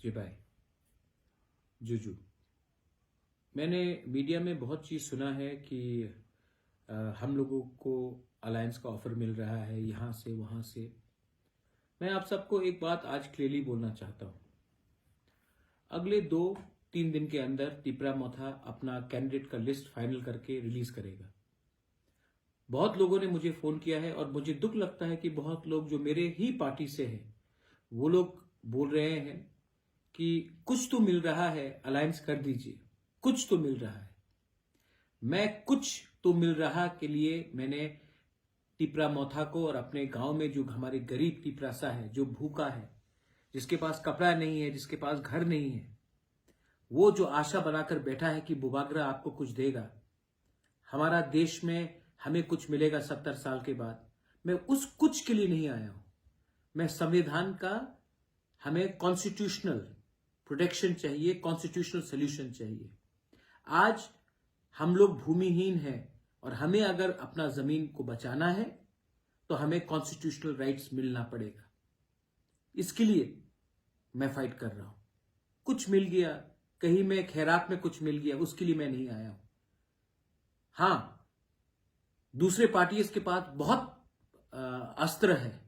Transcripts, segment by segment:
जी भाई जुजू। मैंने मीडिया में बहुत चीज़ सुना है कि हम लोगों को अलायंस का ऑफर मिल रहा है यहाँ से वहाँ से। मैं आप सबको एक बात आज क्लियरली बोलना चाहता हूँ। अगले 2-3 दिन के अंदर तिपरा मोथा अपना कैंडिडेट का लिस्ट फाइनल करके रिलीज करेगा। बहुत लोगों ने मुझे फोन किया है और मुझे दुख लगता है कि बहुत लोग जो मेरे ही पार्टी से हैं वो लोग बोल रहे हैं कि कुछ तो मिल रहा है, अलायंस कर दीजिए, कुछ तो मिल रहा है। मैं कुछ तो मिल रहा के लिए मैंने तिपरा मोथा को और अपने गांव में जो हमारे गरीब तिपरासा है, जो भूखा है, जिसके पास कपड़ा नहीं है, जिसके पास घर नहीं है, वो जो आशा बनाकर बैठा है कि बुबागरा आपको कुछ देगा, हमारा देश में हमें कुछ मिलेगा 70 साल के बाद, मैं उस कुछ के लिए नहीं आया हूं। मैं संविधान का, हमें कॉन्स्टिट्यूशनल प्रोटेक्शन चाहिए, कॉन्स्टिट्यूशनल सोल्यूशन चाहिए। आज हम लोग भूमिहीन हैं और हमें अगर अपना जमीन को बचाना है तो हमें कॉन्स्टिट्यूशनल राइट्स मिलना पड़ेगा। इसके लिए मैं फाइट कर रहा हूं। कुछ मिल गया, कहीं में खैरात में कुछ मिल गया, उसके लिए मैं नहीं आया हूं। हां, दूसरे पार्टीज के पास बहुत अस्त्र है,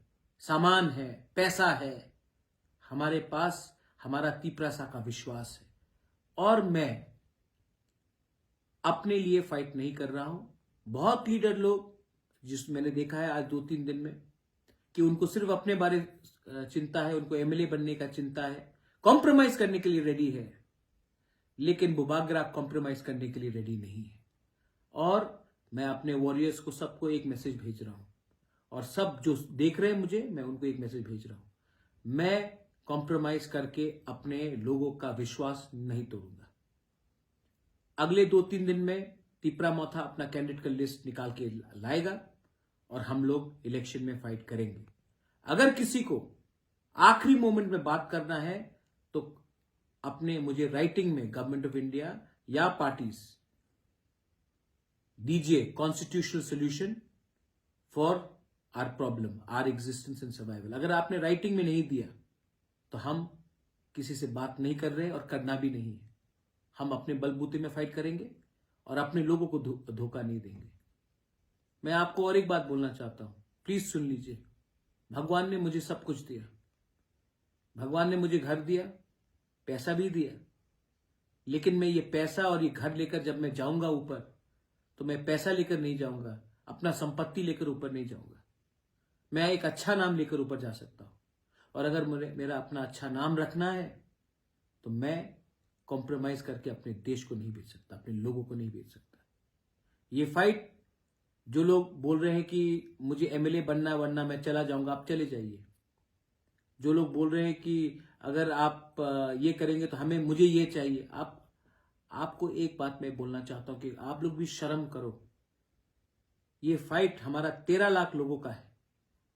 सामान है, पैसा है। हमारे पास हमारा तिपरासा का विश्वास है और मैं अपने लिए फाइट नहीं कर रहा हूं। बहुत लीडर लोग जिस मैंने देखा है आज 2-3 दिन में कि उनको सिर्फ अपने बारे चिंता है, उनको एमएलए बनने का चिंता है, कॉम्प्रोमाइज करने के लिए रेडी है, लेकिन बुबागरा कॉम्प्रोमाइज करने के लिए रेडी नहीं है। और मैं अपने वॉरियर्स को सबको एक मैसेज भेज रहा हूं और सब जो देख रहे हैं मुझे, मैं उनको एक मैसेज भेज रहा हूं। मैं कॉम्प्रोमाइज करके अपने लोगों का विश्वास नहीं तोड़ूंगा। अगले 2-3 दिन में तिपरा मोथा अपना कैंडिडेट का लिस्ट निकाल के लाएगा और हम लोग इलेक्शन में फाइट करेंगे। अगर किसी को आखिरी मोमेंट में बात करना है तो अपने मुझे राइटिंग में गवर्नमेंट ऑफ इंडिया या पार्टीज दीजिए constitutional solution for our problem, our existence and survival. अगर आपने राइटिंग में नहीं दिया तो हम किसी से बात नहीं कर रहे और करना भी नहीं है। हम अपने बलबूते में फाइट करेंगे और अपने लोगों को धोखा नहीं देंगे। मैं आपको और एक बात बोलना चाहता हूं, प्लीज सुन लीजिए। भगवान ने मुझे सब कुछ दिया, भगवान ने मुझे घर दिया, पैसा भी दिया, लेकिन मैं ये पैसा और ये घर लेकर जब मैं जाऊंगा ऊपर तो मैं पैसा लेकर नहीं जाऊंगा, अपना संपत्ति लेकर ऊपर नहीं जाऊंगा। मैं एक अच्छा नाम लेकर ऊपर जा सकता हूं और अगर मेरा अपना अच्छा नाम रखना है तो मैं कॉम्प्रोमाइज करके अपने देश को नहीं बेच सकता, अपने लोगों को नहीं बेच सकता। ये फाइट जो लोग बोल रहे हैं कि मुझे एमएलए बनना वरना मैं चला जाऊंगा, आप चले जाइए। जो लोग बोल रहे हैं कि अगर आप ये करेंगे तो मुझे ये चाहिए, आपको एक बात मैं बोलना चाहता हूं कि आप लोग भी शर्म करो। ये फाइट हमारा 13 लाख लोगों का है।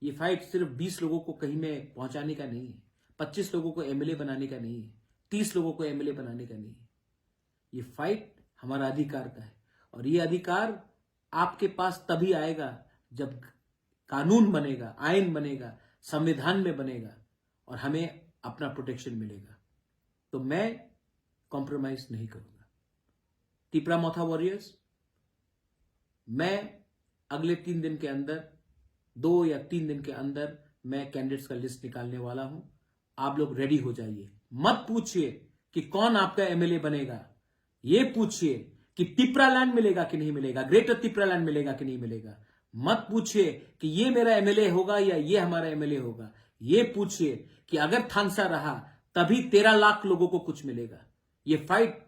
ये फाइट सिर्फ 20 लोगों को कहीं में पहुंचाने का नहीं है, 25 लोगों को एमएलए बनाने का नहीं है, 30 लोगों को एमएलए बनाने का नहीं है। ये फाइट हमारा अधिकार का है और ये अधिकार आपके पास तभी आएगा जब कानून बनेगा, आईन बनेगा, संविधान में बनेगा और हमें अपना प्रोटेक्शन मिलेगा। तो मैं कॉम्प्रोमाइज नहीं करूंगा। तिपरा मोथा वॉरियर्स, मैं अगले 3 दिन के अंदर, 2 या 3 दिन के अंदर मैं कैंडिडेट्स का लिस्ट निकालने वाला हूं। आप लोग रेडी हो जाइए। मत पूछिए कि कौन आपका एमएलए बनेगा, ये पूछिए कि तिपरालैंड मिलेगा कि नहीं मिलेगा, ग्रेटर तिपरालैंड मिलेगा कि नहीं मिलेगा। मत पूछिए कि ये मेरा एमएलए होगा या ये हमारा एमएलए होगा। ये पूछिए कि अगर थानसा रहा तभी 13 लाख लोगों को कुछ मिलेगा। ये फाइट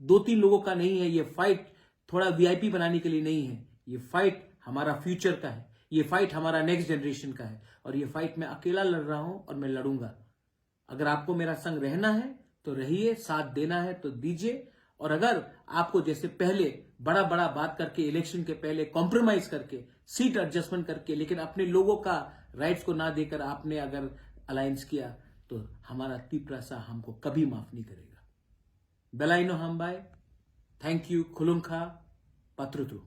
2-3 लोगों का नहीं है, ये फाइट थोड़ा वीआईपी बनाने के लिए नहीं है। ये फाइट हमारा फ्यूचर का है, ये फाइट हमारा नेक्स्ट जनरेशन का है और ये फाइट मैं अकेला लड़ रहा हूं और मैं लड़ूंगा। अगर आपको मेरा संग रहना है तो रहिए, साथ देना है तो दीजिए। और अगर आपको जैसे पहले बड़ा बड़ा बात करके, इलेक्शन के पहले कॉम्प्रोमाइज करके, सीट एडजस्टमेंट करके, लेकिन अपने लोगों का राइट्स को ना देकर आपने अगर अलायंस किया तो हमारा तिपरासा हमको कभी माफ नहीं करेगा। बेलाइनो हम बाय, थैंक यू, खुलुंखा, पत्रुतु।